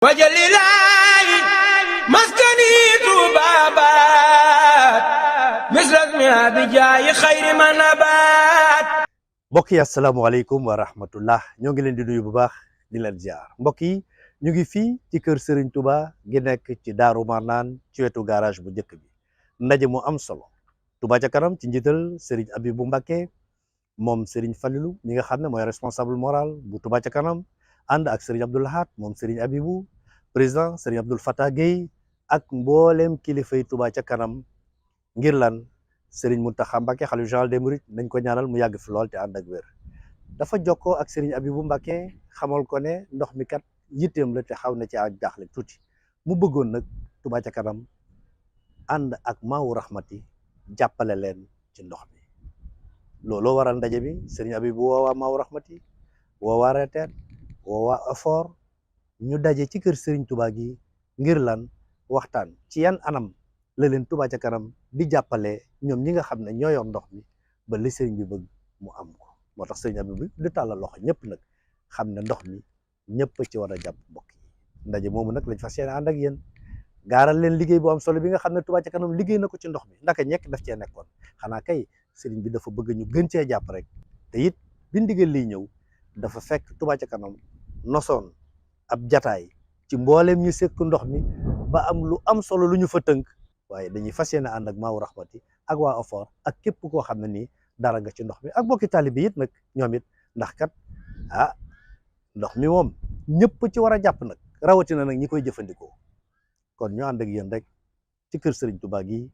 wajalilaayi maskani tuubaabaat misrasmi abijaayi xayri manabaat. mbokk yi asalaamaaleykum wa rahmatullah ñoo ngi leen di nuyu bu baax di leen ziar mbokk yi ñu ngi fii ci kër Serigne Touba gi nekk ci Daaru Marnaan ci wetu garage bu njëkk bi ndaje mu am solo Touba ca kanam ci njiital Serigne Abibou Mbacké moom Serigne Falilou mi nga xam ne mooy responsable moral bu Touba ca kanam ànd ak Serigne Abdou Lahad moom Serigne Abibou président Serigne Abdoul Fattah Gueye ak mboolem kilifay Touba ca kanam ngir lan Serigne Mountakha Mbacké xalifa général des mourides nañ ko ñaanal mu yàgg fi lool te ànd ak wér dafa jokkoo ak Serigne Abibou Mbacké xamal ko ne ndox mi kat yitteem la te xaw na ci ak jaaxle tuuti mu bëggoon nag Touba ca kanam ànd ak Maawu Rahmati jàppale leen ci ndox mi looloo waral ndaje bi Serigne Abibou woowaa Maawu Rahmati woowaa reteet woowaa effort ñu daje ci kër Serigne Touba gi ngir lan waxtaan ci yan anam la leen Touba ca kanam di jàppale ñoom ñi nga xam ne ñoo yor ndox mi ba li Serigne bi bëgg mu am ko moo tax Serigne Abibou di tàllal loxo ñëpp nag xam ne ndox mi ñëpp ci war a jàpp mbokk yi ndaje moomu nag lañ fas yéene ànd ak yéen gaaral leen liggéey bu am solo bi nga xam ne Touba ca kanam liggéey na ko ci ndox mi ndaka ñekk daf cee nekkoon xanaa kay Serigne bi dafa bëgg ñu gën cee jàpp rek te it bi ndigal liy ñëw dafa fekk Touba ca kanam nosoon ab jataay ci mbooleem ñu sekk ndox mi ba am lu am solo lu ñu fa tënk waaye dañuy fas yéene ànd ak Maawu Rahmati ak waa effort ak képp koo xam ne nii dara nga ci ndox mi ak bokki taalibe yi it nag ñoom it ndax kat ndox mi moom ñëpp ci war a jàpp nag rawatina nag ñi koy jëfandikoo kon ñu ànd ak yéen rek ci kër Serigne Touba gi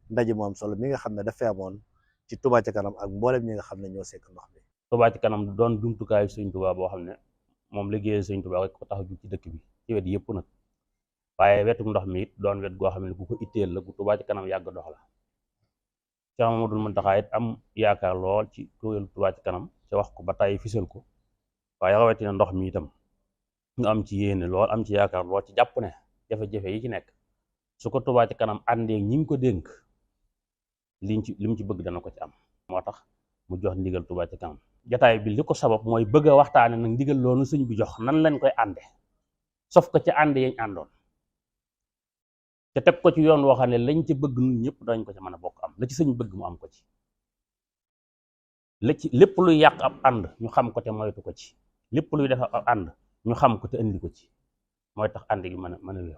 ndaje mu am solo mi nga xam ne dafay amoon ci Touba ca kanam ak mboolem ñi nga xam ne ñoo sekk ndox mi. Touba ca kanam doon jumtukaayu Serigne Touba boo xam ne moom liggéeyal Serigne Touba rek ko tax a jug ci dëkk bi ci wet yëpp nag waaye wetu ndox mi it doon wet goo xam ne ku ko itteel la gu Touba ca kanam yàgg dox la Cheikh Mamadou Mountakha it am yaakaar lool ci kuréelu Touba ca kanam ca wax ko ba tey fisal ko waaye rawatina ndox mi itam nga am ci yéene lool am ci yaakaar lool ci jàpp ne jafe-jafe yi ci nekk su ko Touba ca kanam àndee ñi ngi ko dénk li mu ci bëgg dana ko ci am moo tax mu jox ndigal Touba ca kanam jataay bi li ko sabab mooy bëgg a waxtaane nag ndigal loolu sëñ bi jox nan lañ koy ànde sof ko ci ànd yañ àndoon te teg ko ci yoon woo xam ne lañ ci bëgg ñun ñëpp dañ ko ci mën a bokk am la ci sëñ bëgg mu am ko ci lépp luy yàq ab ànd ñu xam ko te moytu ko ci lépp luy def ab ànd ñu xam ko te indi ko ci mooy tax ànd gi mën a wér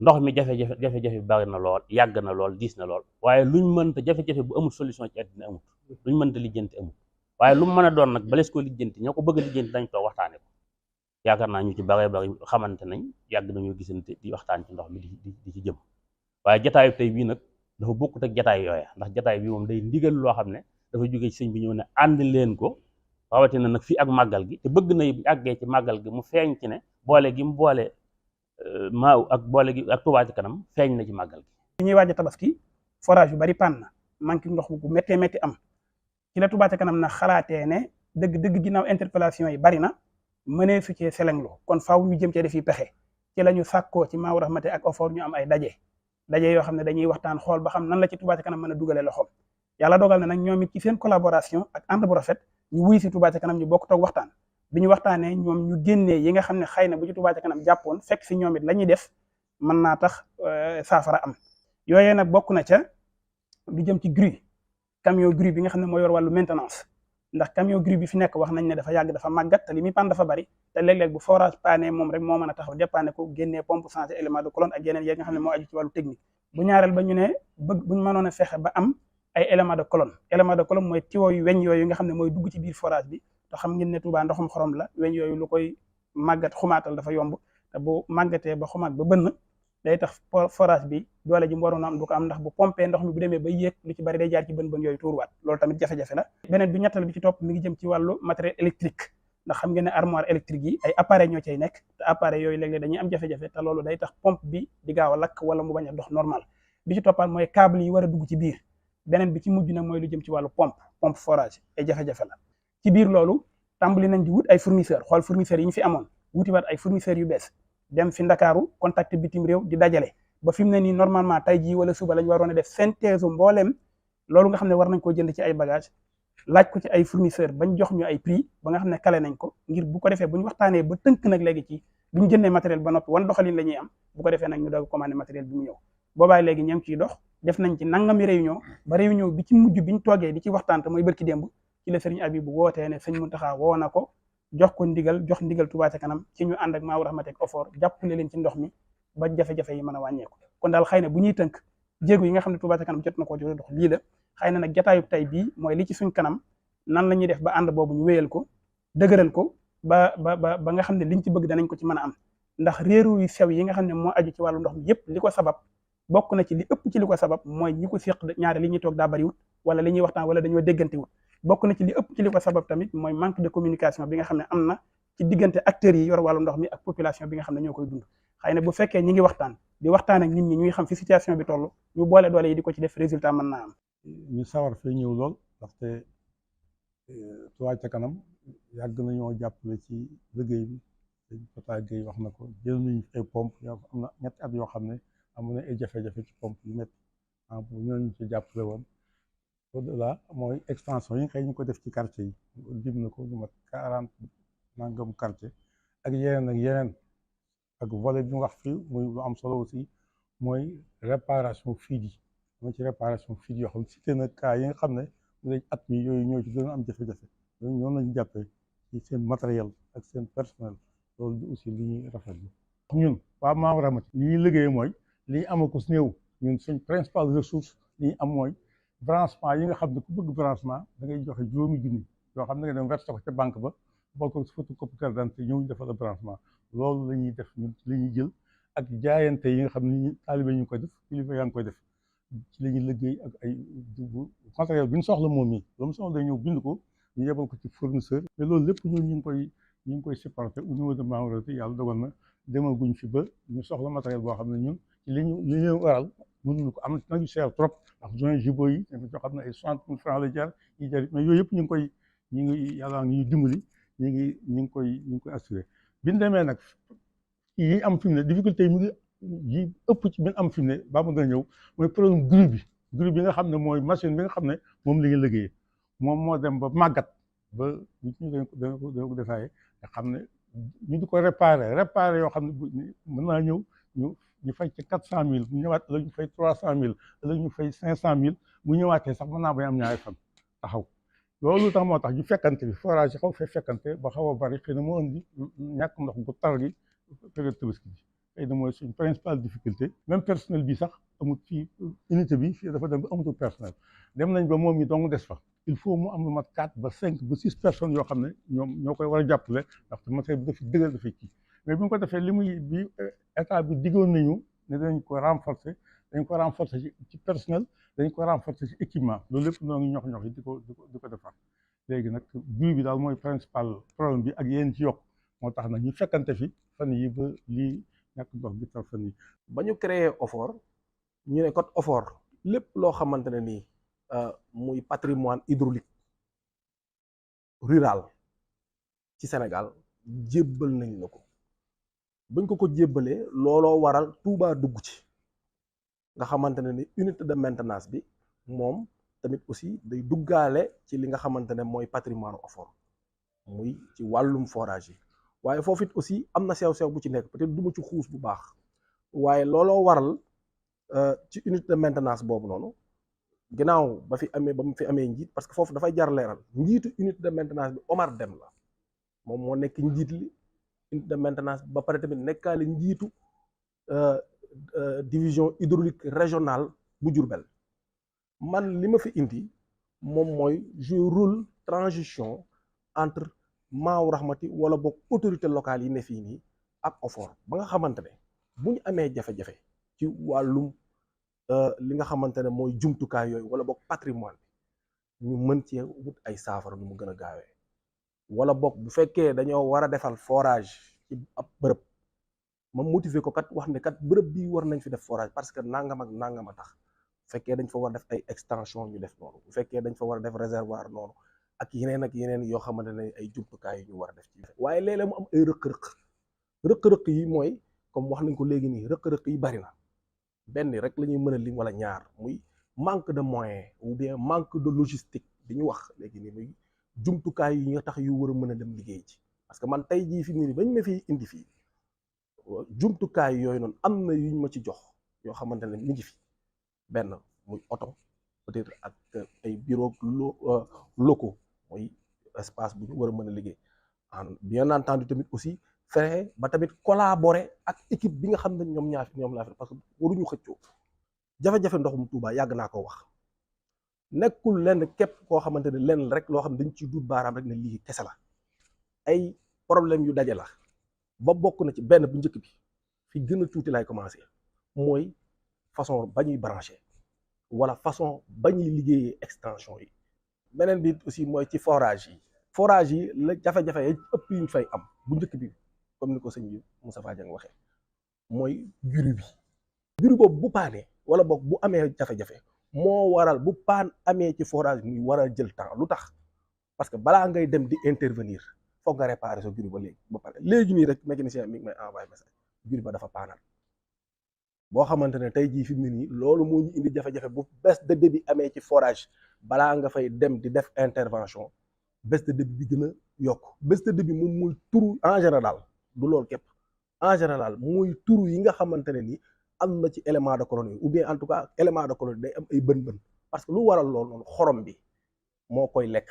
ndox mi jafe-jafe bi bari na lool yàgg na lool diis na lool waaye luñ mënta jafe-jafe bu amul solution ci àddina amut luñ mënta lijjanti amut waaye lu mu mën a doon nag balees ko lijjanti ñoo ko bëgg a lijjanti dañ toog waxtaane ko yaakaar naa ñu ci bari xamante nañ yàgg nañoo gisante di waxtaan ci ndox mi di ci jëm waaye jataayu tey bii nag dafa bokkut ak jataay yooya ndax jataay bi moom day ndigal loo xam ne dafa jógee ci sëñ bi ñëw ne ànd leen ko rawatina nag fii ak màggal gi te bëgg na bu àggee ci màggal gi mu feeñ ci ne boole gi mu boole maaw ak boole gi ak Touba ca kanam feeñ na ci màggal gi. bi ñuy waaj a tabaski forage yu bari panne na manque ndox bu méttee métti am ci la Touba ca kanam na xalaatee ne dëgg ginnaaw interpellation yi bari na mënee su cee selengloo kon faaw ñu jëm cee defi pexe ci la ñu sàkkoo ci Maawu Rahmati ak effort ñu am ay daje yoo xam ne dañuy waxtaan xool ba xam nan la ci Touba ca kanam mën a dugalee loxoom yàlla dogal na nag ñoom it ci seen collaboration ak ànd bu rafet ñu wuy si Touba ca kanam ñu bokk toog waxtaan bi ñu waxtaanee ñoom ñu génnee yi nga xam ne xëy na bu ci Touba ca kanam jàppoon fekk si ñoom it la ñuy def mën naa tax saafara am yooyee nag bokk na ca lu jëm ci grue camion grue bi nga xam ne moo yor wàllu maintenance ndax camion grue bi fi nekk wax nañ ne dafa yàgg dafa màggat te li muy pan dafa bari te léeg-léeg bu forage pané moom rek moo mën a taxaw dépanné ko génnee pompe changé élément de colonne ak yeneen yi nga xam ne moo aju ci wàllu technique bu ñaareel ba ñu ne buñ mënoon a fexe ba am ay élément de colonne mooy tiwo yu weñ yooyu nga xam ne mooy dugg ci biir forage bi te xam ngeen ne Touba ndoxum xorom la weñ yooyu lu koy màggat xumaatal dafa yomb te bu màggatee ba xumaat ba bënn day tax forage bi doole ji mu waroon am du ko am ndax bu pompé ndox mi bu demee ba yéeg lu ci bari day jaar ci bën yooyu tuuruwaat loolu tamit jafe-jafe la beneen bi ñettal bi ci topp mi ngi jëm ci wàllu matériel électrique ndax xam ngeen ne armoire électrique yi ay appareil ñoo cay nekk te appareil yooyu léeg-léeg dañuy am jafe-jafe te loolu day tax pompe bi di gaaw a lakk wala mu bañ a dox normal bi ci toppaat mooy câble yi war a dugg ci biir beneen bi ci mujj nag mooy lu jëm ci wàllu pompe forage ay jafe-jafe la ci biir loolu tàmbali nañ di wut ay fournisseur xool fournisseurs yi ñu fi amoon wutiwaat ay fournisseurs yu bees dem fi Ndakaaru contacté bitim réew di dajale ba fi mu ne nii normalement tey jii wala suba lañ waroon a def synthèse mbooleem loolu nga xam ne war nañ koo jënd ci ay bagage laaj ko ci ay fournisseur bañ jox ñu ay prix ba nga xam ne kale nañ ko ngir bu ko defee bu ñu waxtaanee ba tënk nag léegi ci bu ñu jëndee matériel ba noppi wan doxalin la ñuy am bu ko defee nag ñu doog commandé matériel bi mu ñëw boobaay léegi ña ngi ciy dox def nañ ci nangami réunion ba réunion bi ci mujj bi ñu toogee di ci waxtaan te mooy bërki démb ci la sëriñ Abibu wootee ne sëñ Muntaxa woo na ko jox ndigal Touba ca kanam ci ñu ànd ak Maawu Rahmati ak OFOR jàppale leen ci ndox mi ba jafe-jafe yi mën a wàññeeku kon daal xëy na bu ñuy tënk jéego yi nga xam ne Touba ca kanam jot na ko dox lii la xëy na nag jataayub tey bii mooy li ci suñ kanam nan la ñuy def ba ànd boobu ñu wéyal ko dëgëral ko ba nga xam ne liñ ci bëgg danañ ko ci mën a am ndax réeru yu sew yi nga xam ne moo aju ci wàllu ndox mi yëpp li ko sabab bokk na ci li ëpp ci li ko sabab mooy ñi ko séq ñaare li ñuy toog daa bariwut wala li ñuy waxtaan wala dañoo déggantewut bokk na ci li ëpp ci li ko sabab tamit mooy manque de communication bi nga xam ne am na ci diggante acteurs yi yor wàllu ndox mi ak population bi nga xam ne ñoo koy dund xëy na bu fekkee ñi ngi waxtaan di waxtaan ak nit ñi ñuy xam fi situation bi toll ñu boole doole yi di ko ci def résultat mën naa am. ñu sawar fee ñëw lool ndaxte Touba ca kanam yàgg nañoo jàppale ci liggéey bi sëñ Fata Gueye wax na ko jël nañu ay pompe yoo am na ñetti at yoo xam ne amoon na ay jafe-jafe ci pompe yu métti bu ñooñu ci jàppale woon au-delà mooy extension yi nga xëy ñu ko def ci quartier yi dim na ko lu mat 40 nangam quartier ak yeneen ak volet bi mu wax fii muy lu am solo aussi mooy réparation fuite yi am ci réparation fuite yoo xam ne cité na cas yi nga xam ne mu at mi yooyu ñoo ci gën a am jafe-jafe yooyu noonu lañu jàppee ci seen matériel ak seen personnel loolu aussi li ñuy rafetlu ñun waa Maawu Rahmati li ñuy liggéey mooy li ñu am ko su néew ñun suñ principal ressource li ñu am mooy branchement yi nga xam ne ku bëgg branchement da ngay joxe juróomi junni yoo xam ne nga dem versé ko ca banque ba boo ko photocopie carte d'identité ñëw ñu defal la branchement loolu la ñuy def ñun li ñuy jël ak jaayante yi nga xam ne ñu taalibe ñu ngi koy def kilifa yaa ngi koy def ci la ñuy liggéey ak ay matériel bi ñu soxla moom mi lu mu soxla day ñëw bind ko ñu yebal ko ci fournisseur mais loolu lépp ñun ñu ngi koy supporté au niveau de Maawu Rahmati yàlla dogal na demaguñ fi ba ñu soxla matériel boo xam ne ñun ci li ñu waral mënuñu ko am na ñu cher trop ndax joint jubóo yi dafa joo xam ne ay 60 000 francs la jar yi jar mais yooyu yëpp ñu ngi yàlla ngi dimbali ñu ngi koy assuré bi ñu demee nag yi am fi mu ne difficulté yi mu ngi yi ëpp ci bi am fi mu ne ba ma gën a ñëw mooy problème grue bi nga xam ne mooy machine bi nga xam ne moom la ñu liggéeyee moom moo dem ba màggat ba nit ñi dañ ko détaillé nga xam ne ñu di ko réparé yoo xam ne mën naa ñëw ñu fay ci 400 000 bu ñëwaat ëllëg ñu fay 300 000 ëllëg ñu fay 500 000 bu ñëwaatee sax mën naa bañ am ñaari fan taxaw loolu tax moo tax ñu fekkante bi forage yi xaw fee fekkante ba xaw a bari xëy na moo indi ñàkk ndox bu tar gi période tabaski bi xëy na mooy suñ principale difficulté même personnel bi sax amut fii unité bi fii dafa dem ba amatul personnel dem nañ ba moom ñi dong des fa il faut mu am lu mat 4 ba 5 ba 6 personnes yoo xam ne ñoo koy war a jàppale ndaxte matériel bi dafa dëgër dafay kii mais bi mu ko defee bi état bi diggoon nañu ne dañ ko renforcer ci personnel dañ ko renforcer ci équipement loolu lépp noo ngi ñox yi di ko defar léegi nag grue bi daal mooy principal problème bi ak yéen ci yokk moo tax nag ñu fekkante fi fan yi ba lii ñàkk ndox bi tax fan yi ba ñu créé OFOR ñu ne code OFOR lépp loo xamante ne nii muy patrimoine hydraulique rural ci Sénégal jébbal nañ la ko bañ ko jébbalee looloo waral Touba dugg ci nga xamante ne ni unité de maintenance bi moom tamit aussi day duggaale ci li nga xamante ne mooy patrimoine OFOR muy ci wàllum forage yi waaye foofu it aussi am na sew-sew bu ci nekk peut-être du ma ci xuus bu baax waaye looloo waral ci unité de maintenance boobu noonu ginnaaw ba mu fi amee njiit parce que foofu dafay jar leeral njiitu unité de maintenance bi Omar Dem la moom moo nekk njiit li unité de maintenance ba pare tamit nekkaale njiitu division hydraulique régionale bu Diourbel man li ma fi indi moom mooy jouer rôle transition entre Maawu Rahmati wala boog autorité locale yi ne fii nii ak OFOR ba nga xamante ne bu ñu amee jafe-jafe ci wàllum li nga xamante ne mooy jumtukaay yooyu wala boog patrimoine bi ñu mën cee wut ay saafara nu mu gën a gaawee wala boog bu fekkee dañoo war a defal forage ci ab bërëb ma motiver ko kat wax ne kat bërëb bii war nañ fi def forage parce que nangam ak nangam a tax bu fekkee dañ fa war a def ay extension ñu def noonu bu fekkee dañ fa war a def réservoir noonu ak yeneen yoo xamante ne ay jumtukaay yi ñu war a def ci waaye léeg-léeg mu am ay rëq-rëq yi mooy comme wax nañ ko léegi nii rëq-rëq yi bari na benn rek la ñuy mën a lim wala ñaar muy manque de moyens ou bien manque de logistique bi ñu wax léegi nii muy jumtukaay yi nga tax yu war a mën a dem liggéey ci parce que man tey jii fi mu ne nii bañ ma fi indi fii jumtukaay yooyu noonu am na yuñ ma ci jox yoo xamante ne mi ngi fi benn muy oto peut-être ak ay bureau locaux mooy espace bu ñu war a mën a liggéey bien entendu tamit aussi fexe ba tamit collaborer ak équipe bi nga xam ne ñoom laa fi parce que waruñu xëccoo jafe-jafe ndoxum Touba yàgg naa ko wax nekkul lenn képp koo xamante ne lenn rek loo xam ne dañ ciy dut baaraam rek ne lii kese la ay problème yu daje la ba bokk na ci benn bu njëkk bi fi gën a tuuti lay commencé mooy façon ba ñuy branché wala façon ba ñuy liggéeyee extension yi beneen bi aussi mooy ci forage yi la jafe-jafe yi ëpp yuñ fay am bu njëkk bi comme ni ko sëñ bi Moustapha Dieng waxee mooy juru boobu bu paanee wala boog bu amee jafe-jafe moo waral bu paan amee ci forage muy war a jël temps lu tax parce que balaa ngay dem di intervenir foog nga réparer sa juru ba léegi ba pare léegi nii rek mécanicien mi ngi may envoyé message juru ba dafa paanal boo xamante ne tey jii fi mu ne nii loolu moo ñu indi jafe-jafe bu baisse de débit amee ci forage balaa nga fay dem di def intervention baisse de débit bi gën a yokk baisse de débit moom muy turu en général du loolu képp en général muy turu yi nga xamante ne ni am na ci élément de colonne ou bien en tout cas élément de colonne day am ay bën-bën parce que lu waral loolu noonu xorom bi moo koy lekk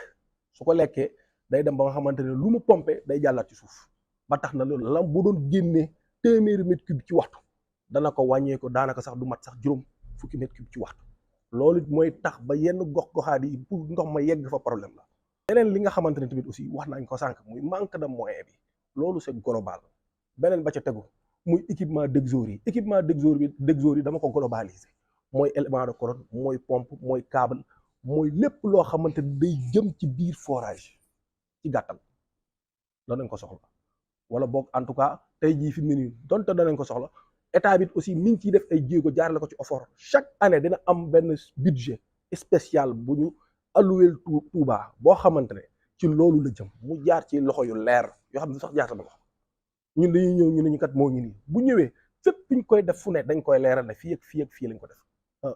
su ko lekkee day dem ba nga xamante ne lu mu pompé day jàllaat ci suuf ba tax na loolu lam bu doon génnee téeméeri mètre cube ci waxtu dana ko wàññee ko daanaka sax du mat sax juróom fukki mètre cube ci waxtu loolu mooy tax ba yenn gox-goxaat yi pour ndox ma yegg fa problème la. leneen li nga xamante ne tamit aussi wax nañ ko sànq muy manque de moyen bi loolu c'est global beneen ba ca tegu muy équipement d'exor yi dama ko globaliser mooy élément de colonne mooy pompe mooy câble mooy lépp loo xamante ne day jëm ci biir forage ci gàttal danañ ko soxla wala boog en tout cas tey jii fi mu ne nii donte danañ ko soxla état bi aussi mi ngi ciy def ay jéego jaarale ko ci OFOR chaque année dina am benn budget spécial bu ñu alloué Touba boo xamante ne ci loolu la jëm mu jaar ci loxo yu leer yoo xam ne sax jaar sama loxo ñun dañuy ñëw ñu ne ñu kat moo ngi nii bu ñëwee fépp ñu koy def fu ne dañ koy leeral ne fii ak fii lañ ko def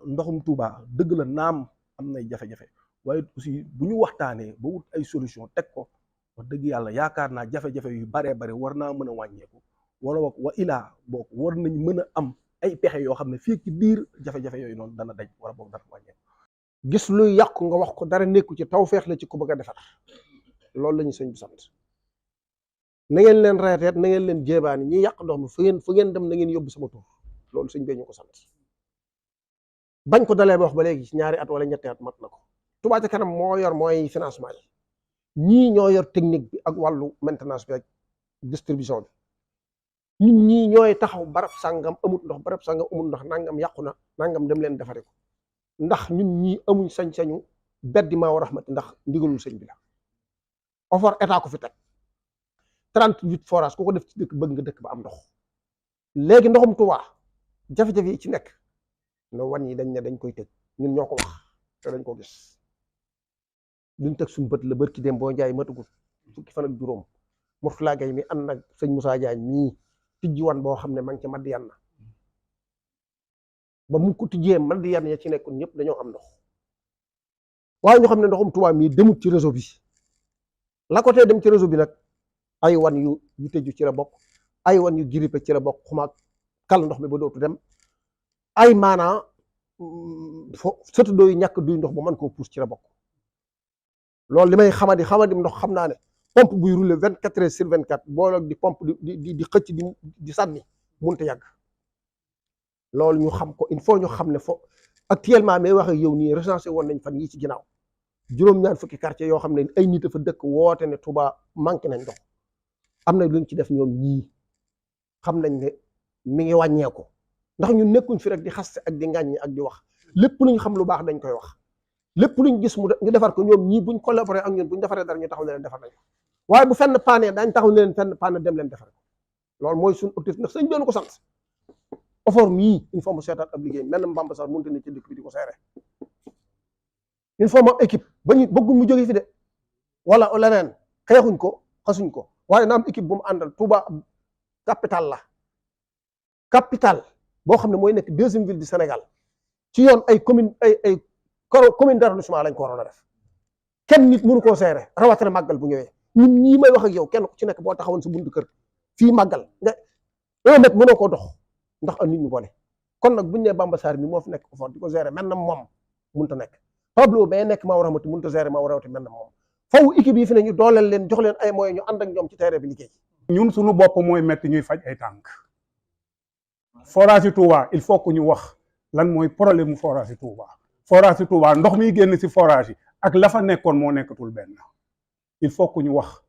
ndoxum Touba dëgg la naam am nay jafe-jafe waaye aussi bu ñu waxtaanee ba wut ay solution teg ko wax dëgg yàlla yaakaar naa jafe-jafe yu baree bare war naa mën a wàññeeku wala wa ilaa boog war nañ mën a am ay pexe yoo xam ne fii ci biir jafe-jafe yooyu noonu dana daj wala boog dana wàññeeku. gis luy yàqu nga wax ko dara nekku ci tawfeex la ci ku bëgg a defar loolu la ñu sëñ bi sant na ngeen leen reeteet na ngeen leen jéebaani ñi yàq ndox mi fu ngeen dem na ngeen yóbbu sama tur loolu sëñ bee ñu ko sant bañ ko dalee ba wax ba léegi ci ñaari at wala ñetti at mat na ko. Touba ca kanam moo yor mooy financement yi ñii ñoo yor technique bi ak wàllu maintenance bi ak distribution bi ñun ñii ñooy taxaw barab sàngam amut ndox barab sàngam amut ndox nangam yàqu na nangam dem leen defare ko ndax ñun ñii amuñ sañ-sañu beddi maa wa rahmati ndax ndigalul sëñ bi la OFOR état ko fi teg 38 forage ku ko def ci dëkk bëgg nga dëkk ba am ndox léegi ndoxum Touba jafe-jafe yi ci nekk no wan yi dañ ne dañ koy tëj ñun ñoo ko wax te dañ ko gis duñ teg suñu bët la bërki dem boo njaay matugul fukki fan ak juróom Mourtala Gaye mi ànd nag sëñ Moussa Diagne mii tijji wan boo xam ne ma ngi ca Madiana ba mu ko tijjee Madiana ya ci nekkoon ñëpp dañoo am ndox waaye ñu xam ne ndoxum Touba mii demut ci réseau bi la ko tee dem ci réseau bi nag ay wan yu tëju ci la bokk ay wan yu grippé ci la bokk xumaag kal ndox mi ba dootu dem ay maanaa surtout dooyu ñàkk duy ndox ba mën koo puus ci la bokk loolu li may xamadi ndox xam naa ne pompe buy rouler 24 heures sur 24 booloog di pompe di xëcc di sànni mënut a yàgg loolu ñu xam ko il faut ñu xam ne actuellement may wax ak yow nii recensé woon nañ fan yii ci ginnaaw juróom-ñaar fukki quartier yoo xam ne ay nit a fa dëkk woote ne Touba manqué nañ ndox am na luñ ci def ñoom ñii xam nañ ne mi ngi wàññeeku ndax ñun nekkuñ fi rek di xaste ak di ngàññi ak di wax lépp luñ xam lu baax dañ koy wax lépp luñ gis ñu defar ko ñoom ñii buñ collaboré ak ñun buñ defaree dara ñu taxaw ne leen defar nañ ko waaye bu fenn paane dañ taxaw ne leen fenn paane dem leen defar ko loolu mooy suñu objectif ndax sëñ doon ko sant OFOR mii il faut mu seetaat ab liggéey mel na Mbamba sax mënut a ne ci dëkk bi di ko seere il faut mu am équipe ba ñu bëgguñ mu jóge fi de wala leneen xeexuñ ko xasuñ ko waaye na am équipe bu mu àndal Touba capital la capital boo xam ne mooy nekk deuxième ville du Sénégal ci yoon ay commune commune d'arrondissement lañ ko waroon a def kenn nit mënu koo seere rawatina màggal bu ñëwee ñun ñii may wax ak yow kenn ku ci nekk boo taxawoon sa buntu kër fii màggal nga 1 mètre mënoo koo dox ndax am nit ñu boole kon nag buñu nee Bamba Sarr mi moo fi nekk fort di ko gérer mel na moom mënut a nekk Pablo bay nekk Maawu Rahmati mënut a gérer Maawu Rahmati mel na moom faw équipe yi fi ne ñu dooleel leen jox leen ay moyens ñu ànd ak ñoom ci terrain bi liggéey. ñun suñu bopp mooy metti ñuy faj ay tànk forage yi Touba il faut que ñu wax lan mooy problème mu forage yi Touba forage yi Touba ndox miy génn si forage yi ak la fa nekkoon moo nekkatul benn il faut que ñu wax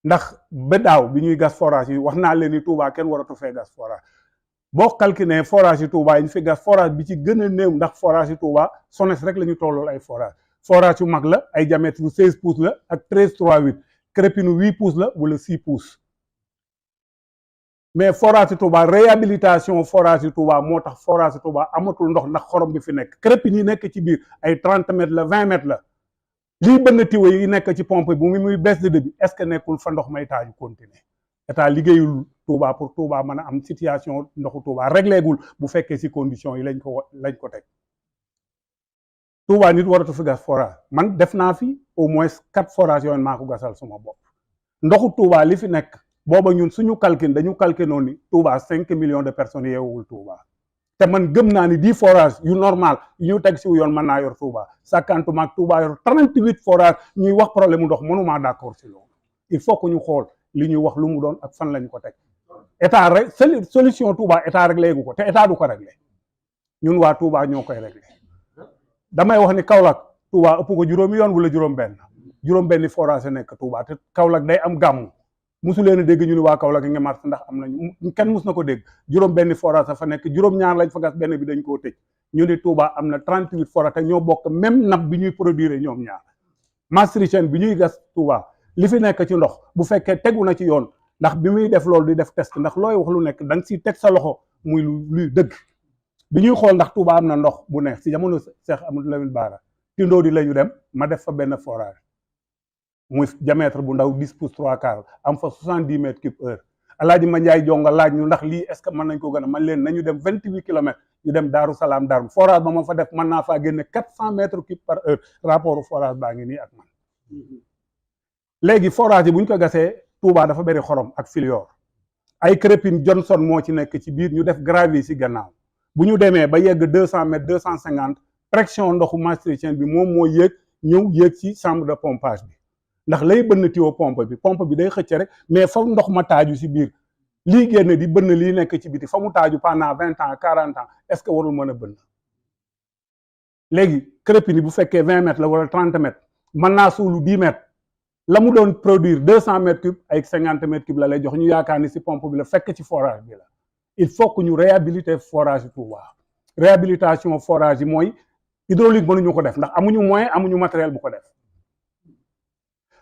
ndax ba daaw bi ñuy gas forage yi wax naa leen ni Touba kenn waratu fee gas forage boo calculé forage yi Touba yi ñu fi gas forage bi ci gën a néew ndax forage yi Touba SONES rek la ñu tollool ay forage yu mag la ay diamètre 16 pouces la ak 13,38 crépinu 8 pouces la wala 6 pouces mais forage yi Touba réhabilitation forage yi Touba moo tax forage yi Touba amatul ndox ndax xorom bi fi nekk crépine yi nekk ci biir ay 30 mètres la 20 mètres la lii bënn tiwo yi nekk ci pompe bu muy baisse de débit est-ce que nekkul fa ndox may taaju continuer état liggéeyul Touba pour Touba mën a am situation ndoxu Touba réglé gul bu fekkee si conditions yi lañ ko teg Touba nit waratu fi gas forage man def naa fi au moins 4 forages yooyu maa ko gasal suma bopp ndoxu Touba li fi nekk booba ñun suñu calcul dañu calculer noonu ni Touba 5 millions de personnes yeewul Touba te man gëm naa ni 10 forages yu normal yu ñu teg si yoon mën naa yor Touba sàkkantuma ak Touba yor 38 forages ñuy wax problème mu ndox mënumaa d'accord si loolu il faut que ñu xool li ñuy wax lu mu doon ak fan lañu ko teg état rek solution Touba état réglé gu ko te état du ko réglé ñun waa Touba ñoo koy réglé damay wax ni Kaolack Touba ëpp ko juróomi yoon wala juróom-benni forage nekk Touba te Kaolack day am gàmmu musu leen a dégg ñu ni waa Kaolack nga mars ndax am nañu kenn mus na ko dégg juróom-benni forage fa nekk juróom-ñaar lañ fa gas benn bi dañ koo tëj ñu ni Touba am na 38 forage te ñoo bokk même nappe bi ñuy produire ñoom ñaar maastrichien bi ñuy gas Touba li fi nekk ci ndox bu fekkee tegu na ci yoon ndax bi muy def loolu di def test ndax looy wax lu nekk da nga siy teg sa loxo muy luy dëgg bi ñuy xool ndax Touba am na ndox bu neex si jamono Cheikh Amadou Lamine Bara Tindoo di la ñu dem ma def fa benn forage muy diamètre bu ndaw 10 pouces 3/4 am fa 70 mètres cube heure Alaaji Mandiaye Jonga laaj ñu ndax lii est-ce que mën nañ ko gën a man leen nañu dem 28 kilomètres ñu dem Daaru Salaam Darou forage ba ma fa def mën naa faa génne 400 mètres cube par heure rapport forage baa ngi nii ak man léegi forage yi bu ñu ko gasee Touba dafa bëri xorom ak filior ay crépine Johnson moo ci nekk ci biir ñu def gravier ci gannaaw bu ñu demee ba yegg 200 mètres 250 pression ndoxu maastrichtien bi moom moo yéeg ci chambre de pompage bi ndax lay bënn tiwo pompe bi day xëcc rek mais fa ndox ma taaju ci biir lii génne di bënn lii nekk ci biti fa mu taaju pendant 20 ans 40 ans est-ce que warul mën a bënn léegi crépine bu fekkee 20 mètres la wala 30 mètres mën naa suulu 10 mètres la mu doon produire 200 mètres cubes ay 50 mètres cubes la lay jox ñu yaakaar ni ci pompe bi la fekk ci forage bi la il faut que ñu réhabiliter forage yi Touba réhabilitation forage yi mooy hydraulique mënuñu ko def ndax amuñu moyen amuñu matériel bu ko def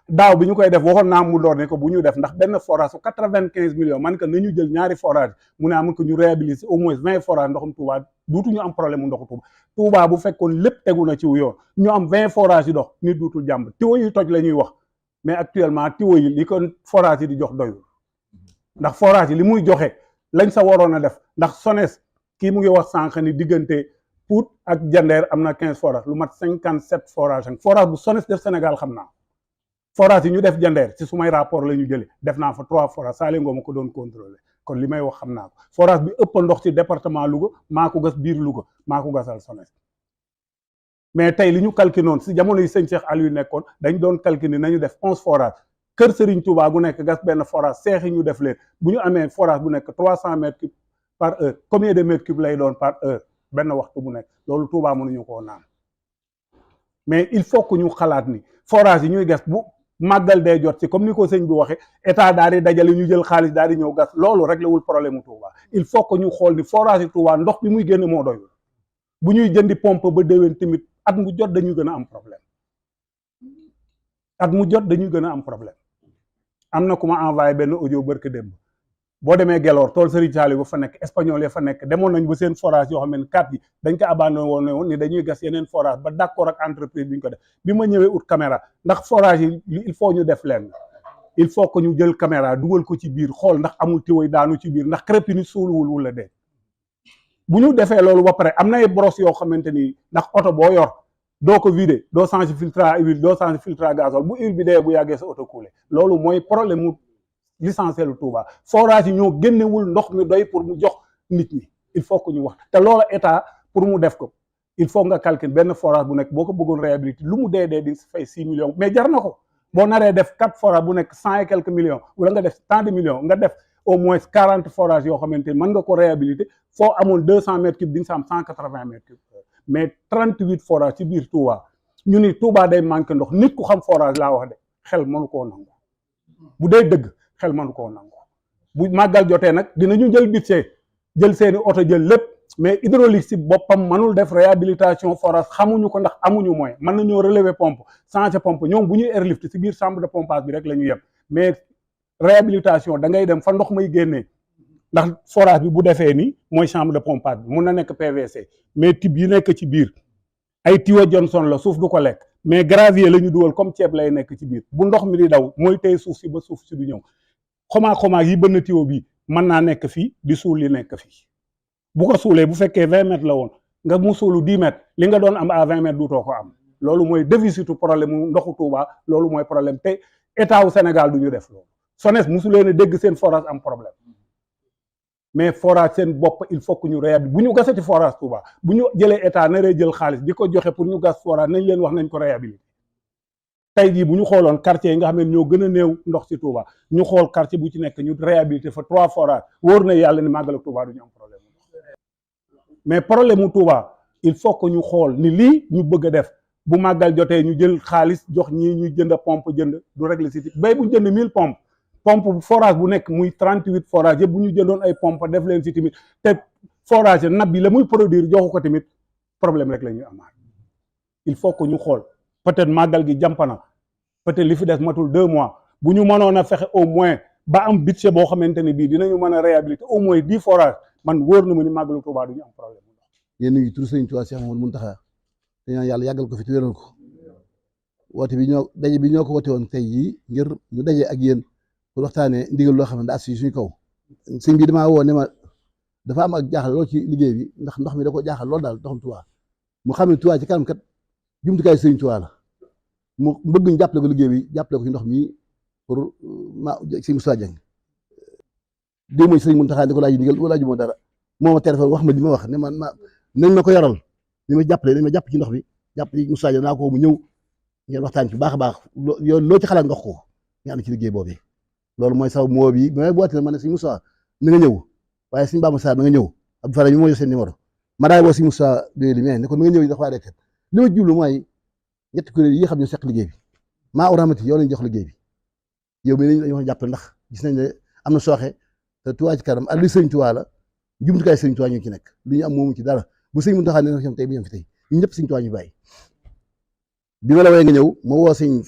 daaw bi ñu koy def waxoon naa mu door ne ko bu ñu def ndax benn forage su 95 millions man que nañu jël ñaari forage mu ne am ko ñu réhabiliter au moins 20 forage ndoxum Touba duutuñu am problème mu ndoxu Touba Touba bu fekkoon lépp tegu na ci yoon ñu am 20 forage yi dox nit duutul jàmb tiwo yi toj la ñuy wax mais actuellement tiwo yi li ko forage yi di jox doyul ndax forage yi li muy joxe lañ sa waroon a def ndax SONES kii mu ngi wax sànq ni diggante Pout ak Jandeer am na 15 forage lu mat 57 forage forage bu SONES def Sénégal xam naa forage yi ñu def Jandeer ci sumay rapport la ñu jëlee def naa fa 3 forage Saale Ngom ma ko doon contrôler kon li may wax xam naa ko forage bi ëpp ndox ci département Louga maa ko gas biir Louga maa ko gasal SONES mais tey li ñu calculé noonu si jamono yi sëñ Cheikh Aliou nekkoon dañ doon calculer nañu def 11 forage kër Serigne Touba gu nekk gas benn forage seex yi ñu def leen bu ñu amee forage bu nekk 300 mètres cubes par heure combien de mètres cubes lay doon par heure benn waxtu bu nekk loolu Touba mënuñu koo naan mais il faut que ñu xalaat ni forage yi ñuy gas bu màggal day jot ci comme ni ko sëñ bi waxee état daal di dajale ñu jël xaalis daal di ñëw gas loolu réglé wul problème mu Touba il faut que ñu xool ni forage yi Touba ndox bi muy génne moo doyul bu ñuy jëndi pompe ba déwén tamit at mu jot dañuy gën a am problème am na ku ma envoyé benn audio barke démb boo demee Gelor tool Serigne Saliou ba fa nekk espagnol ya fa nekk demoon nañ ba seen forage yoo xam ne 4 yi dañ ko abandonné woon ni dañuy gas yeneen forage ba d'accord ak entreprise bi ñu ko def bi ma ñëwee ut caméra ndax forage yi il faut ñu def leen il faut que ñu jël caméra dugal ko ci biir xool ndax amul tiwoy daanu ci biir ndax crépine suuluwul wala dee bu ñu defee loolu ba pare am na ay brosse yoo xamante ni ndax oto boo yor doo ko vider doo changer filtre à huile doo changer filtre à gazole bu huile bi dee bu yàggee sa oto coulé loolu mooy problème mu l'essentiel Touba forage yi ñoo génnewul ndox mi doy pour mu jox nit ñi il faut que ñu wax te loolu état pour mu def ko il faut nga calculer benn forage bu nekk boo ko bëggoon réhabiliter lu mu dee di fay 6 millions mais jar na ko boo naree def 4 forage bu nekk 100 et quelques millions wala nga def tant de millions nga def au moins 40 forages yoo xamante ni mën nga ko réhabiliter foo amoon 200 mètres cubes di nga sa am 180 mètres cubes mais 38 forages ci biir Touba ñu ni Touba day manqué ndox nit ku xam forage laa wax de xel mënu koo nangu bu dee dëgg xel mënu koo nangu bu màggal jotee nag dinañu jël budget jël seeni oto jël lépp mais hydraulique si boppam mënul def réhabilitation forage xamuñu ko ndax amuñu moyen mën nañoo relever pompe changer pompe ñoom bu ñuy airlift si biir chambre de pompage bi rek la ñu yem mais réhabilitation da ngay dem fa ndox may génnee ndax forage bi bu defee ni mooy chambre de pompage bi mun na nekk PVC mais tube yi nekk ci biir ay tuyau Johnson la suuf du ko lekk mais gravier la ñu dugal comme ceeb lay nekk ci biir bu ndox mi di daw mooy tey suuf si ba suuf si du ñëw xomaa yi bënn tuyau bi mën naa nekk fii di suul li nekk fii bu ko suulee bu fekkee 20 mètres la woon nga mu suulu 10 mètres li nga doon am à 20 mètres duutoo ko am loolu mooy déficitu problème mu ndoxu Touba loolu mooy problème te état wu Sénégal du ñu def loolu SONES mosu leen a dégg seen forage am problème mais forage seen bopp il faut que ñu réhabiliter bu ñu gasati forage Touba bu ñu jëlee état naree jël xaalis di ko joxe pour ñu gas forage nañ leen wax nañ ko réhabiliter tey jii bu ñu xooloon quartier yi nga xam ne ñoo gën a néew ndox ci Touba ñu xool quartier bu ci nekk ñu réhabiliter fa 3 forages wóor na yàlla ni màggal ak Touba du ñu am problème mais problème mu Touba il faut que ñu xool ni lii ñu bëgg a def bu màggal jotee ñu jël xaalis jox ñii ñu jënd pompe jënd du régler si bay bu jënd 1000 pompe forage bu nekk muy 38 forage yëpp bu ñu jëndoon ay pompe def leen si tamit te forage nab bi la muy produire joxu ko tamit problème rek la ñuy amaat il faut que ñu xool peut-être màggal gi jàmpana peut-être li fi des matul 2 mois bu ñu mënoon a fexe au moins ba am budget boo xamante ne bii dinañu mën a réhabiliter au moins 10 forages man wóor na ma ni màggalu Touba du ñu am problème. yéen a ngi tur Sëriñ Tuubaa Cheikh Mouhamadou Mountakha te ñaan yàlla yàggal ko fi te wéral ko woote bi ñoo ko woote woon tey jii ngir ñu daje ak yéen pour waxtaanee ndigal loo xam ne daa suñu kaw sëñ bi damaa woo ne ma dafa am ak jaaxal lool ci liggéey bi ndax ndox mi da ko jaaxal lool daal ndoxum Touba mu xam ne Touba ci kanam kat jumtukaay Sëriñ Tuubaa la mu bëgg ñu jàppale ko liggéey bi jàppale ko ci ndox mi pour sëñ Moussa Dieng dégg mooy Sëriñ Mountakha di ko laaj ndigal wala laaju moo dara moo ma téléphone wax ma li ma wax ne nañ ma ko yoral ni ma jàppale nañ ma jàpp ci ndox bi jàpp ci Moussa Dieng naa ko mu ñëw ngeen waxtaan ci bu baax a baax loo ci xalaat nga ko nga ànd ci liggéey boobu loolu mooy saw moo bi mais bu wàttee ma ne sëñ Moussa na nga ñëw waaye sëñ Bamba Sarr na nga ñëw Abdou Fara mi moo jox seen numéro ma daay boo sëñ Moussa doy li mais ne ko na nga ñëw yi ndax waa dekkat li ma jublu mooy ñetti kuréel yi xam ne seq liggéey bi maa uramati yow lañ jox liggéey bi yow mi lañ wax jàppale ndax gis nañ ne am na sooxe te Touba ci kanam ak li Sëriñ Touba la jumtukaay Sëriñ Touba ñu ci nekk li ñu am moomu ci dara bu sëñ Mountakha ne ñoom tey bi ñoom fi tey ñun ñëpp Sëriñ Touba ñu bàyyi bi ma la wooyee nga ñëw ma woo sëñ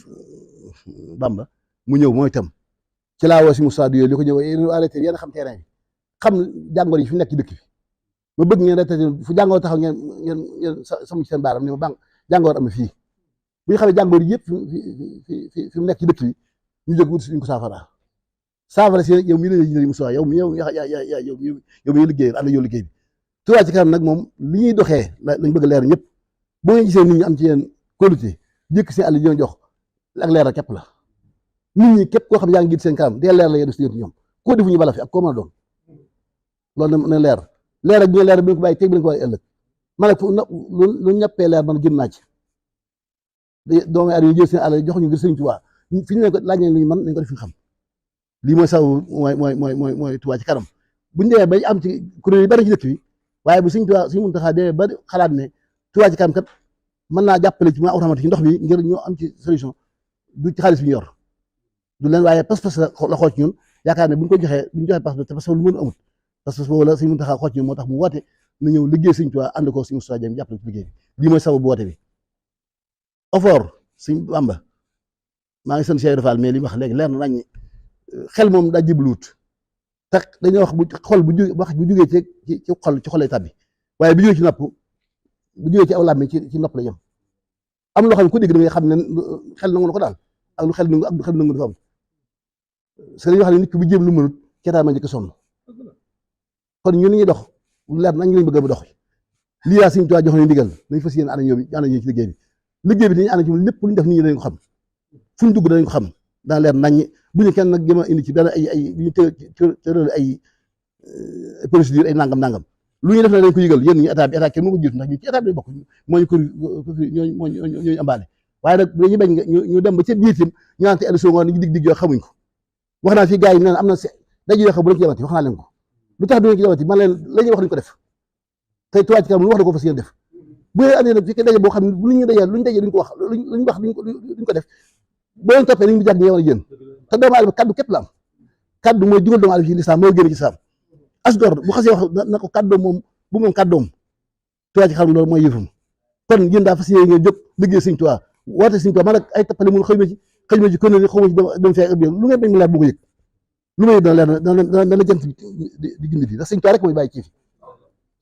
Bamba mu ñëw mooy itam ci laa woo si Moussa Diop li ko ñëw yéen arrêté yéen a xam terrain bi xam jàngoro yi fi nekk ci dëkk bi ma bëgg ngeen arrêté fu jàngoro taxaw ngeen sama ci seen baaram ni ma bang jàngoro am na fii bu ñu xamee jàngoro yëpp fi mu nekk ci dëkk bi ñu jóg wut suñ ko saafara si yow mii la ñuy Moussa yow mi liggéey ànd yow liggéey bi Touba ci kanam nag moom li ñuy doxee lañ bëgg leer ñëpp boo ngeen gisee nit ñi am ci yéen qualité jëkk seen àll yi jox ak leer képp la nit ñi képp koo xam ne yaa ngi gis seen kanam dee leer la yéen si ñoom koo defuñu bala fi ak koo mën a doon loolu na leer ak ñu leer bi ko bàyyi teg bi ko bàyyi ëllëg man nag lu ñàppee leer man gën naa ci doomu aadama yi jël seen àll jox ñu ngir Sëriñ Tuubaa fi ñu ne ko laaj nañ lu ñu mën nañ ko def fi xam lii mooy saw mooy Touba ci kanam buñu demee bay am ci kuréel yi bari ci dëkk bi waaye bu Sëriñ Mountakha demee ba xalaat ne Touba ci kanam kat mën naa jàppale ci maa uramati ci ndox bi ngir ñoo am ci solution du ci xaalis bi ñu yor du leen waaye pas-pas la xool ci ñun yaakaar ne bu ñu ko joxee pas-pas te parce que lu mën amut pas-pas boobu la Sëriñ Mountakha xool ci ñun moo tax mu woote na ñëw liggéey Sëriñ Tuubaa ànd ko Sëriñ Moussa Dieng jàppale ci liggéey bi lii mooy sababu woote bi ofoor Sëriñ Bamba maa ngi sant Cheikh Fall mais li wax léegi leer na nañ xel moom daa jibluut tax dañuy wax bu xol bu jógee ci xol ci xol lay tàbbi waaye bu jógee ci nopp bu jógee ci aw làmmiñ ci nopp la yem am loo xam ne ku dégg da ngay xam ne xel nangu na ko daal ak lu xel nangu ak lu xel nangu dafa am parce que dañuy wax ne nit ki bu jéem lu mënut ceetaan ma njëkk sonn kon ñun ñuy dox leer nañ lañ bëgg a dox lii yaa Sëriñ Tuubaa jox nañu ndigal nañ fas yéene ànd ñoom ci liggéey bi dañuy ànd ci lépp lu ñu def nit ñi dañ ko xam fu ñu dugg dañ ko xam dana leer nañ bu ñu kenn nag jëm a indi ci benn ay bu ñu tëral ay procédure ay nangam lu ñu def na dañ ko yëgal yéen ñi état bi état kenn mu ko jiitu ndax ñu ci état bi bokk moo ñu ko ñooñu ambaale waaye nag dañuy bañ nga ñu dem ba ca biir tim ñu naan te élection ngoon ñu dig yoo xamuñ ko wax naa fii gars yi nee na am na daje yoo xam bu lañ ci yemati wax naa leen ko lu tax du ñu ci yemati man leen la ñuy wax duñ ko def tey Touba Ca Kanam lu wax na ko fas yéene def bu leen andee nag fi daje boo xam ne lu ñu dajee luñ dajee duñ ko wax luñ wax duñ ko def boo leen toppee liñ bi jàgg ñeewoon a jën te doomu aadama kaddu képp la am kaddu mooy dugal doomu aadama ci lislaam moo génn ci lislaam asgor bu xasee wax na ko kaddoom moom bu moom kaddoom Touba Ca Kanam loolu mooy yëfam kon yéen daa fas yéene ngeen jóg liggéey Sëñ Tuubaa woote Sëñ Tuubaa man nag ay tappale mun xëy ma ci kon xaw ma ci dem fee ëpp lu ngeen bañ mu leer bu ko yëg lu ma yëg dana jant di gindi fi ndax Sëñ Tuubaa rek mooy bàyyi ci fi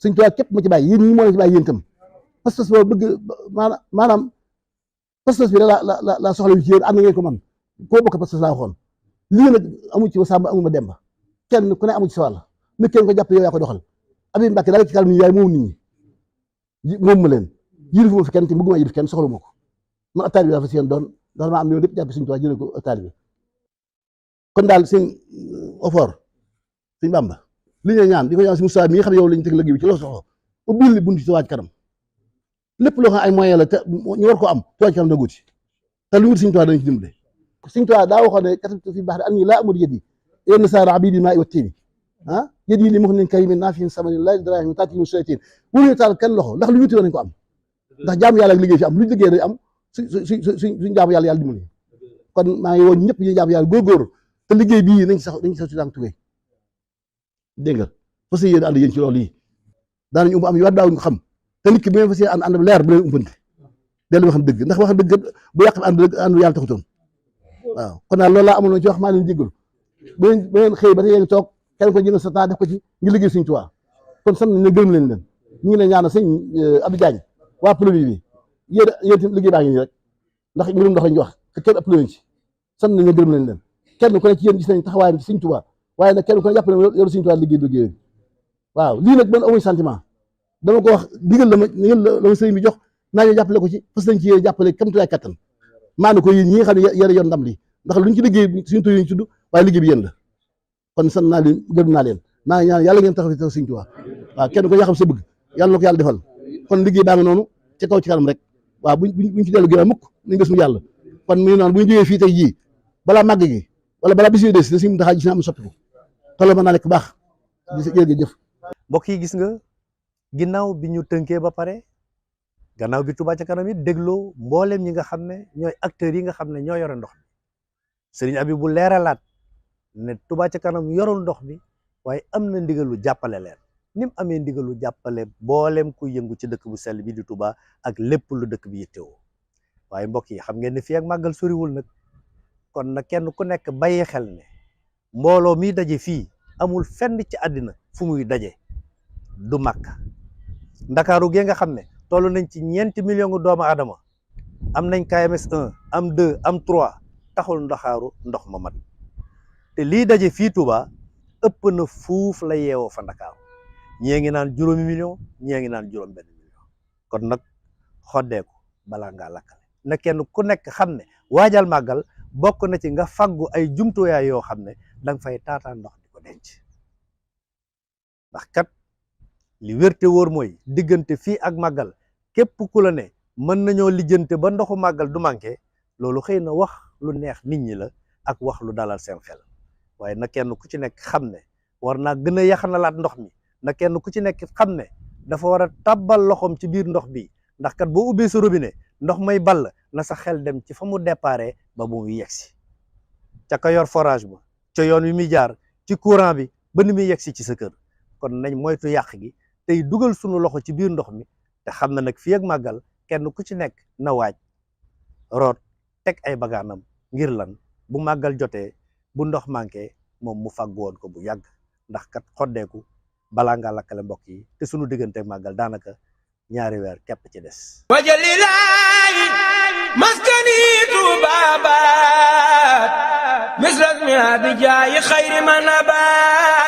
Sëñ Tuubaa képp ma ci bàyyi yéen ñi moo leen ci bàyyi yéen itam pas-pas boobu bëgg maanaam pas-pas bi la soxla yu ci yéen ànd ngeen ko man koo bokk pas-pas laa waxoon lii nag amu ci Samba amu ma Demba kenn ku ne amu ci sa wàll nit kenn ko jàpp yow yaa ko doxal Abi Mbàkke daal ci kanam ni yaay moom nit ñi moom ma leen yilif ma fi kenn te bëgguma yilif kenn soxla ma ko man attaar bi dafa si yéen doon dafa ma am yow lépp jàpp Sëñ Tuubaa jëlee ko attaar bi kon daal sëñ Ofor sëñ Bamba li ñu ñaan di ko ñaan si Moussa mi nga xam ne yow lañu teg liggéey bi ci loo soxla ubbil li bunt ci Touba Ca Kanam lépp loo xam ay moyen la te ñu war ko am Touba Ca Kanam daggu ci te lu wut Sëñ Tuubaa dañ ci dimbale Sëñ Tuubaa daa waxoon ne katabtu fi bahri anni laa amud yadi yenn saara abidi maa i wa tiini ah yadi li ma xam ne karimin naafiin samani laa drahim taati min shaytin wuluñu taal kenn loxo ndax lu wuti nañ ko am ndax jaamu yàlla ak liggéey fi am luñ liggéey dañ am suñ jaamu yàlla dimbali kon maa ngi woon ñëpp ñu jaamu yàlla góorgóor te liggéey bii nañ sax si daan tugee dégg nga fas yéene ànd yéen ci loolu yi daanañ am yu war daawuñ ko xam te nit ki bu ngeen fas yéene ànd leer bu leen umpante dellu wax dëgg ndax wax dëgg bu yàq ànd yàlla taxutoon waaw kon daal loolu laa amoon ci wax maa leen jéggalu bu ngeen xëy ba tey yéen toog kenn ko jënd sa temps def ko ci ngir liggéey Sëñ Tuubaa kon sant nañ leen gërëm leen ñu ngi leen ñaanal sëñ Abdou Diagne waa Polomi bi yéen itam liggéey baa ngi nii rek ndax mbirum ndox lañu wax te kenn ëpp leen ci sant nañ leen gërëm leen kenn ku ne ci yéen gis nañ taxawaayam ci Sëñ Tuubaa waaye nag kenn ku ne jàpp ne yoru Sëñ Tuubaa liggéey waaw lii nag man amuñ sentiment dama ko wax digal la ma sëriñ bi jox naa ñu jàppale ko ci fas nañ ci yéen jàppale kam tulaay kattan maana ko yéen ñi nga xam ne yéen yoon ndam li ndax luñ ci liggéey suñu tur yi ñu tudd waaye liggéey bi yéen la kon sant naa leen gërëm naa leen maa ngi ñaan yàlla ngeen taxaw ci tax Sëñ Tuubaa waaw kenn ko yaa xam sa bëgg yàlla na ko yàlla defal kon liggéey baa nga noonu ci kaw ci kanam rek waaw buñ ci dellu gën a mukk nañ gis mu yàlla kon mu ngi noonu bu ñu jógee fii tey jii balaa màgg gi wala balaa bis yi des da si mu taxaa gis na am soppiku tolo mën naa nekk baax jërëjëf mbokk yi gis nga ginnaaw bi ñu tënkee ba pare gannaaw bi Touba Ca Kanam it dégloo mboolem ñi nga xam ne ñooy acteurs yi nga xam ne ñoo yore ndox mi sëriñ Abi bu leeralaat ne Touba Ca Kanam yorul ndox mi waaye am na ndigalu jàppale leen ni mu amee ndigalu jàppale mboolem ku yëngu ci dëkk bu sell bi di Touba ak lépp lu dëkk bi yittewoo waaye mbokk yi xam ngeen ne fii ak màggal soriwul nag kon nag kenn ku nekk bàyyi xel ne mbooloo mi daje fii amul fenn ci àddina fu muy daje du Makka Ndakaaru gee nga xam ne toll nañ ci 4 millions doomu aadama am nañ KMS 1 am 2 am 3 taxul Ndakaaru ndox ma mat te lii daje fii Touba ëpp na fuuf la yeewoo fa Ndakaaru ñii ngi naan 5 millions ñii ngi naan 5 millions kon nag xoddeeku balaa ngaa lakkale na kenn ku nekk xam ne waajal màggal bokk na ci nga faggu ay jumtuwaay yoo xam ne danga fay taataan ndox di ko denc ndax kat li wérte wóor mooy diggante fii ak màggal képp ku la ne mën nañoo lijjante ba ndoxu màggal du manqué loolu xëy na wax lu neex nit ñi la ak wax lu dalal seen xel waaye na kenn ku ci nekk xam ne war naa gën a yaxanalaat ndox mi na kenn ku ci nekk xam ne dafa war a tàbbal loxoom ci biir ndox bi ndax kat boo ubbee sa robinet ndox may ball na sa xel dem ci fa mu déparé ba mu yegsi ca ka yor forage ba ca yoon wi muy jaar ci courant bi ba ni muy yegsi ci sa kër kon nañ moytu yàq gi tey dugal sunu loxo ci biir ndox mi te xam na nag fii ak màggal kenn ku ci nekk na waaj root teg ay bagaanam ngir lan bu màggal jotee bu ndox manqué moom mu fàgg woon ko bu yàgg ndax kat xoddeeku balaa ngaa lakkale mbokk yi te sunu diggante màggal daanaka 2 weer képp ci des wajalilaayi maskani Touba baat misras mi abijaayi xayri man abaat